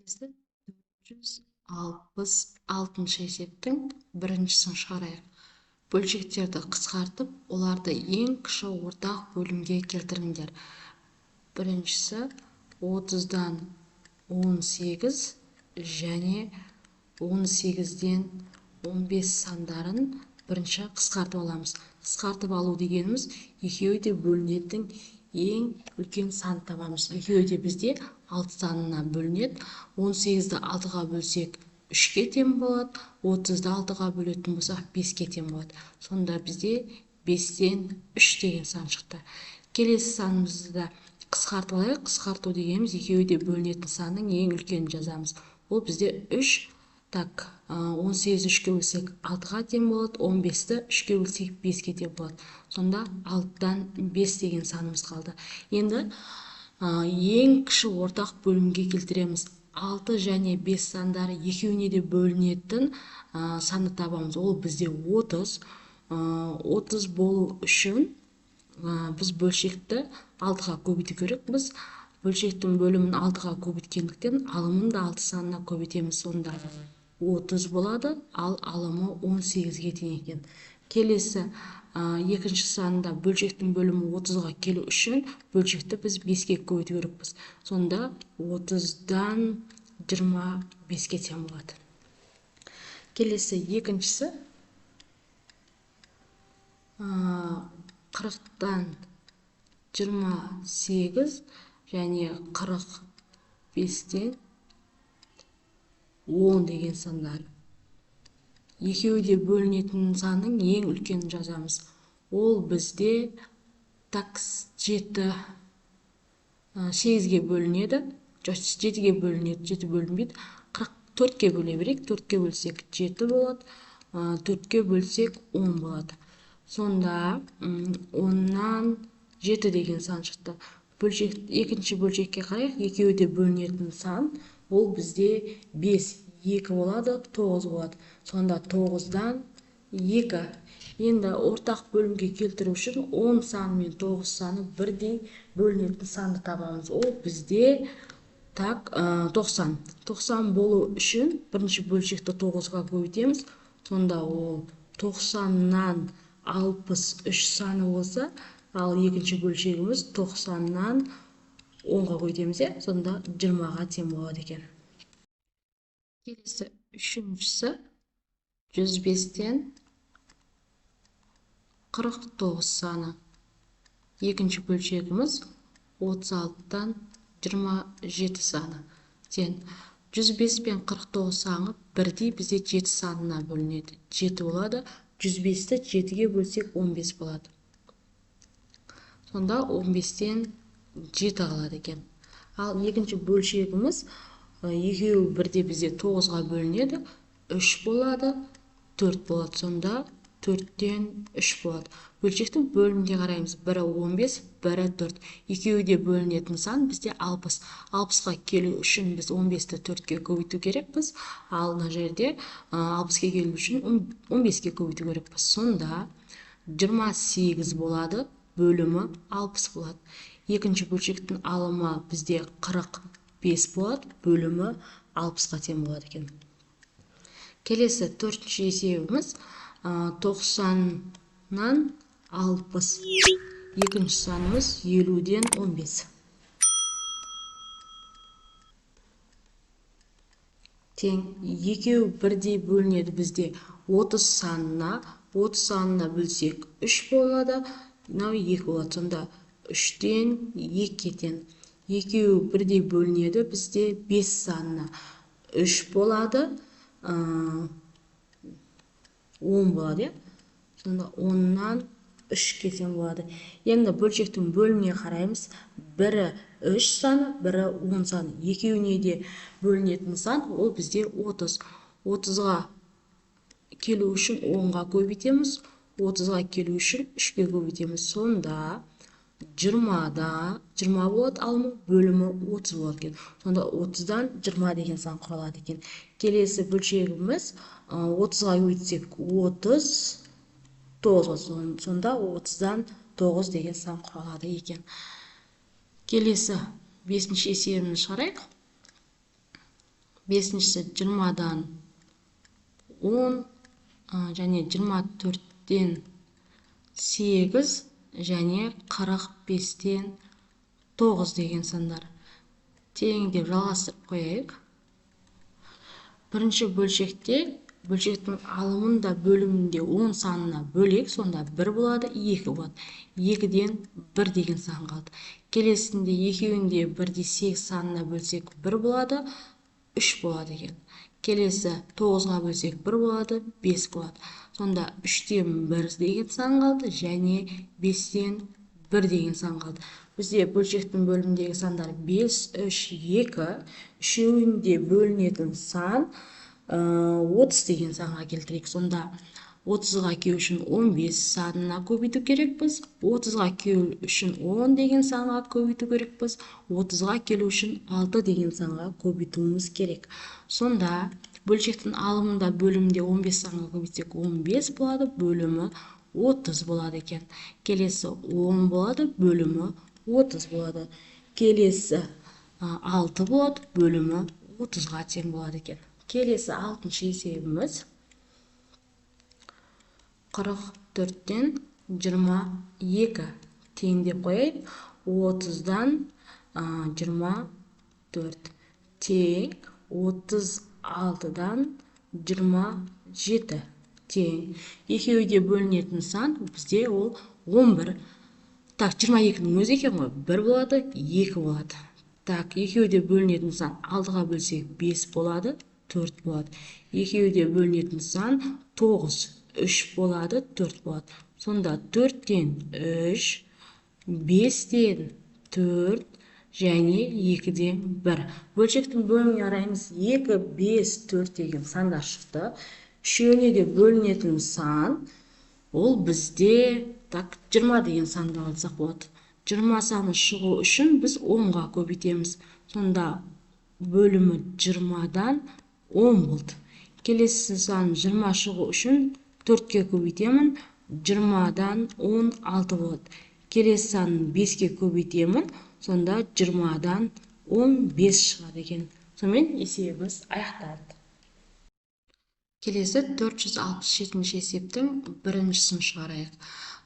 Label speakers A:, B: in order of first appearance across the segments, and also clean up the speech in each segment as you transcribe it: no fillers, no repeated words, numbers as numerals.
A: Келесі 466 есептің біріншісін шығарайық. Бөлшектерді қысқартып, оларды ең кіші ортақ бөлімге келтіріңдер. Біріншісі 30-дан 18 және 18-ден 15 сандарын бірінші қысқартып аламыз. Қысқартып алу дегеніміз екеуі де бөлінетін ең үлкен сан табамыз. Екеуі де бізде 6 санына бөлінеді. 18-ді 6-ға бөлсек 3-ке тең болады. 30-ды 6-ға бөлетін болсақ 5-ке тең болады. Сонда бізде 5-тен 3 деген сан шықты. Келесі санымызды да қысқартып алайық. Қысқарту дегеніміз екеуі де бөлінетін санның ең үлкенін жазамыз. Ол бізде 3. 18-ді 3-ке бөлсек 6-ға тең болады. 15-ді 3-ке бөлсек 5-ке тең болады. Сонда 6-дан 5 деген санымыз қалды. Енді ең кіші ортақ бөлімге келтіреміз. 6 және 5 сандары екеуіне де бөлінетін санды табамыз. Ол бізде 30. 30 болу үшін біз бөлшекті 6-ға көбейту керекпіз. Бөлшектің бөлімін 6-ға көбейткендіктен алымын да 6 санына көбейтеміз. Сонда 30 болады, ал алымы 18-ге тең екен. Келесі екінші санда бөлшектің бөлімі 30-ға келу үшін бөлшекті біз 5-ке көбейту керекпіз. Сонда 30-дан 25-ке тең болады. Келесі екіншісі 40-дан 28 және 45-тен 10 деген сандар. Екеуі де бөлінетін санның ең үлкенін жазамыз. Ол бізде 8-ге бөлінеді. 7-ге бөлінеді, 7 бөлінбейді. 44-ке бөле берейік. 4-ке бөлсек 7 болады. 4-ке бөлсек 10 болады. Сонда 10-нан 7 деген сан шықты. Екінші бөлшекке қарайық. Екеуі де бөлінетін сан. Ол бізде 5, 2 болады, 9 болады. Сонда 9-дан 2. Енді ортақ бөлімге келтіру үшін 10 саны мен 9 саны бірдей бөлінетін санды табамыз. Ол бізде 90. 90 болу үшін бірінші бөлшекті 9-ға көбейтеміз. Сонда ол 90-нан 63 саны болса, ал екінші бөлшегіміз 90-нан 10-ға көбейтеміз. Сонда 20-ға тең болады екен. Келесі үшіншісі 105-тен 49 саны. Екінші бөлшегіміз 36-тан 27 саны. 105 пен 49 саны бірдей бізде 7 санына бөлінеді. 7 болады. 105-ті 7-ге бөлсек 15 болады. Сонда 15-тен 7 қалады екен. Ал екінші бөлшегіміз екеуі бірде бізде 9-ға бөлінеді. 3 болады, 4 болады. Сонда 4-тен 3 болады. Бөлшектің бөлімінде қараймыз. Бірі 15, бірі 4. Екеуі де бөлінетін сан бізде 60. 60-ға келу үшін біз 15-ті 4-ке көбейту керекпіз. Ал мына жерде 60-ке келу үшін 15-ке көбейту керекпіз. Сонда 28 болады, бөлімі 60 болады. Екінші бөлшектің алымы бізде 45 болады, бөлімі 60-ға тең болады екен. Келесі төртінші есебіміз 90-нан 60. Екінші санымыз 50-ден 15. Тең екеуі бірдей бөлінеді бізде 30 санына. 30 санына бөлсек 3 болады, мынау 2 болады. Сонда 3-тен 2-ке тең. Екеуі бірдей бөлінеді бізде 5 санына. 3 болады, 10 болады. Сонда 10-нан 3-ке тең болады. Енді бөлшектің бөліміне қараймыз. Бірі 3 саны, бірі 10 саны. Екеуіне де бөлінетін сан ол бізде 30. 30-ға келу үшін 10-ға көбейтеміз. 30-ға келу үшін 3-ке көбейтеміз. Сонда 20 болады, алымы бөлімі 30 болады екен. Сонда 30-дан 20 деген сан құралады екен. Келесі бөлшегіміз 30-ға көбейтсек 30, 9. Сонда 30-дан 9 деген сан құралады екен. Келесі 5-ші есебін шығарайық. Бесіншісі 20-дан 10 және 24-тен 8 және 45-тен 9 деген сандар. Тең деп жалғастырып қояйық. Бірінші бөлшекте бөлшектің алымында бөлімінде 10 санына бөлек, сонда 1 болады, 2 болады. 2-ден 1 деген сан қалды. Келесінде екеуінде 1-де 8 санына бөлсек 1 болады, 3 болады екен. Келесі 9-ға бөлсек 1 болады, 5 болады. Сонда 3-тен 1 деген сан қалды және 5-тен 1 деген сан қалды. Бізде бөлшектің бөліміндегі сандар 5, 3, 2, үшеуінде бөлінетін сан 30 деген санға келтірейік. Сонда 30-ға келу үшін 15 санына көбейту керекпіз. 30-ға келу үшін 10 деген санға көбейту керекпіз. 30-ға келу үшін 6 деген санға көбейтуіміз керек. Сонда бөлшектің алымында бөлімінде 15 санға көбейтсек 15 болады, бөлімі 30 болады екен. Келесі 10 болады, бөлімі 30 болады. Келесі 6 болады, бөлімі 30-ға тең болады екен. Келесі 6-шы есебіміз 44-тен 22 тең деп қояйық. 30-дан 24 тең 36-дан 27 тең. Екеуде бөлінетін сан бізде ол 11. Так, 22-ның өзі екен ғой, 1 болады, 2 болады. Так, екеуде бөлінетін сан 6-ға бөлсек 5 болады, 4 болады. Екеуде бөлінетін сан 9, 3 болады, 4 болады. Сонда 4-тен 3, 5-тен 4 және 2-ден 1. Бөлшектің бөліміне қараймыз, 2, 5, 4 деген сандар шықты. Үшеуіне де бөлінетін сан ол бізде 20 деген санды алсақ болады. 20 саны шығу үшін біз 10-ға көбейтеміз. Сонда бөлімі 20-дан 10 болды. Келесі сан 20 шығу үшін 4-ке көбейтемін. 20-дан 16 болады. Келесі санын 5-ке көбейтемін. Сонда 20-дан 15 шығады екен. Сонымен есебіміз аяқталды. Келесі 467-ші есептің біріншісін шығарайық.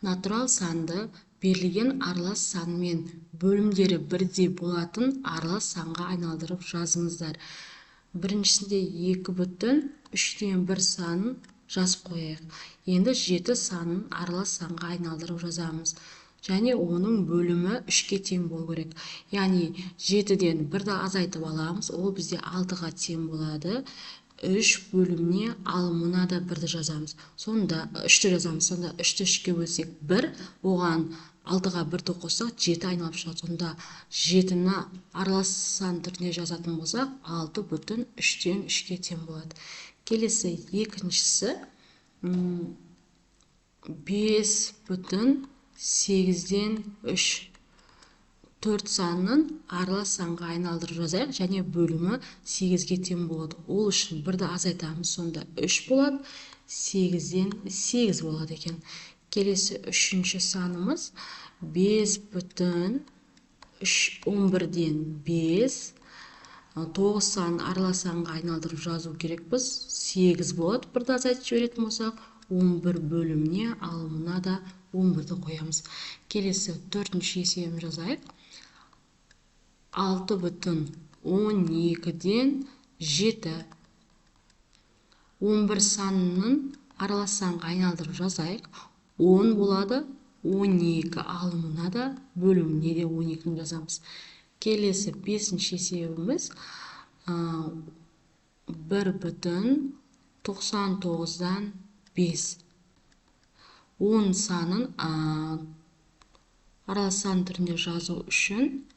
A: Натурал санды берілген аралас санмен бөлімдері бірдей болатын аралас санға айналдырып жазыңыздар. Біріншісінде 2,3-тен 1 санын жазып қояйық. Енді 7 санын аралас санға айналдырып жазамыз. Және оның бөлімі 3-ке тең болу керек. Яғни 7-ден 1-ді азайтып аламыз. Ол бізде 6-ға тең болады. 3 бөліміне алымына да 1-ді жазамыз. Сонда 3-ті жазамыз. Сонда 3-ті 3-ке бөлсек 1, оған 6-ға 1-ді қоссақ 7 айналып шығады. Сонда 7-ні аралас сан түрінде жазатын болсақ 6,3-тен 3-ке тең болады. Келесі екіншісі 5,8-ден 3. 4 санын аралас санға айналдырып жазайық, және бөлімі 8-ге тең болады. Ол үшін 1-ді азайтамыз, сонда 3 болады, 8-ден 8 болады екен. Келесі үшінші санымыз 5,11-ден 5. 9 санын аралас санға айналдырып жазу керекпіз. 8 болады, 1-ді азайтып жіберетін болсақ, 11 бөліміне алымына да 11-ді қоямыз. Келесі 4-ші есебін жазайық. 6,12-ден 7. 11 санының аралас санға айналдырып жазайық. 10 болады, 12 алымына да бөліміне де 12-ні жазамыз. Келесі 5-ші есебіміз 1,99-дан 5. 10 санын аралас сан түрінде жазу үшін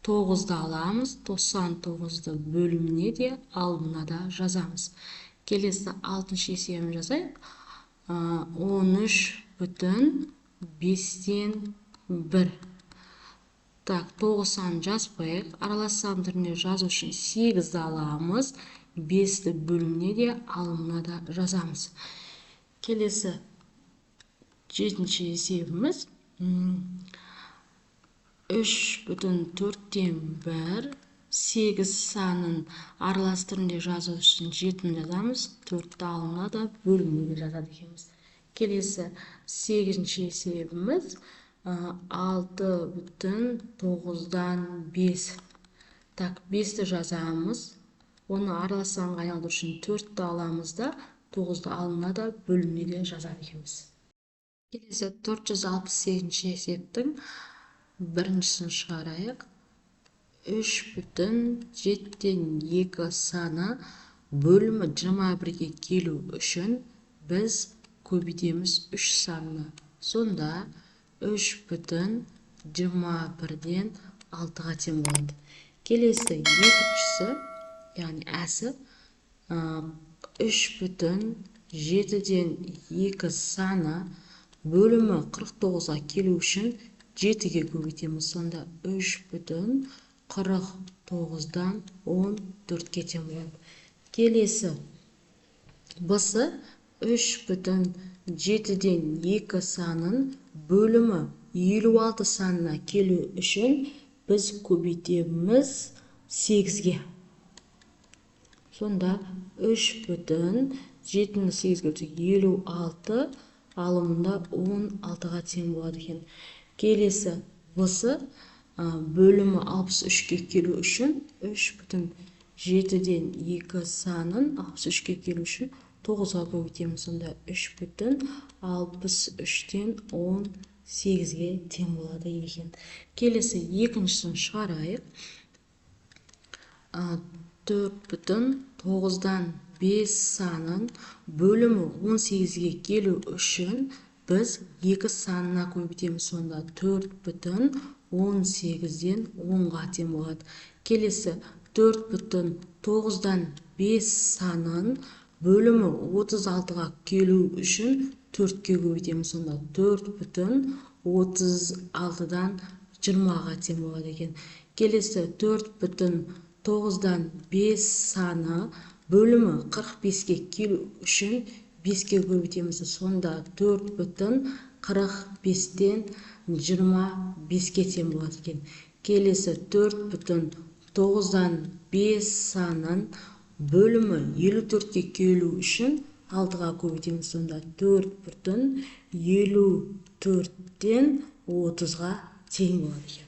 A: 9-ды аламыз, 99-ды бөліміне де алымына да жазамыз. Келесі 6-шы есебін жазайық. 13,5-ден 1. Так, 9 санын жазып қояйық. Аралас сан түрінде жазу үшін 8-ді аламыз, 5-ді бөліміне де алымына да жазамыз. Келесі 7-ші есебіміз 3,4-тен 1 8 санын аралас түрінде жазу үшін 7-ні жазамыз. 4-ті алымына да бөліміне жазады екенбіз. Келесі 8-ші есебіміз 6,9-дан 5. Так, 5-ті жазамыз. Оны аралас санға айналдыру үшін 4-ті аламыз да 9-ды алымына да бөліміне де жазады екенбіз. Келесі 468-ші есептің біріншісін шығарайық. 3,7-2 саны бөлімі 21-ге келу үшін біз көбейтеміз 3 санны. Сонда 3,21-ден 6-ға тең болады. Келесі екіншісі, яғни әсі 3,7-ден 2 саны бөлімі 49-ға келу үшін 7-ге көбейтеміз. Сонда 3,49-дан 14-ге тең болады. Келесі бұсы 3,7-ден 2 санын бөлімі 56 санына келу үшін біз көбейтеміз 8-ге. Сонда 3,7-ні 8-ге бөлсек 56 алымында 16-ға тең болады екен. Келесі бұсы бөлімі 63-ге келу үшін 3,7-ден 2 санын 63-ге келу үшін 9-ға көбейтеміз. Сонда 3,63-ден 18-ге тең болады екен. Келесі екіншісін шығарайық. 4,9-дан 5 санын бөлімі 18-ге келу үшін біз 2 санына көбейтеміз. Сонда 4,18-ден 10-ға тең болады. Келесі 4,9-дан 5 санын бөлімі 36-ға келу үшін 4-ке көбейтеміз. Сонда 4,36-дан 20-ға тең болады екен. Келесі 4,9-дан 5 саны бөлімі 45-ге келу үшін 5-ке көбейтеміз. Сонда 4,45-ден 25-ке тең болады екен. Келесі 4,9-дан 5 санын бөлімі 54-ке келу үшін 6-ға көбейтеміз. Сонда 4,54-ден 30-ға тең болады екен.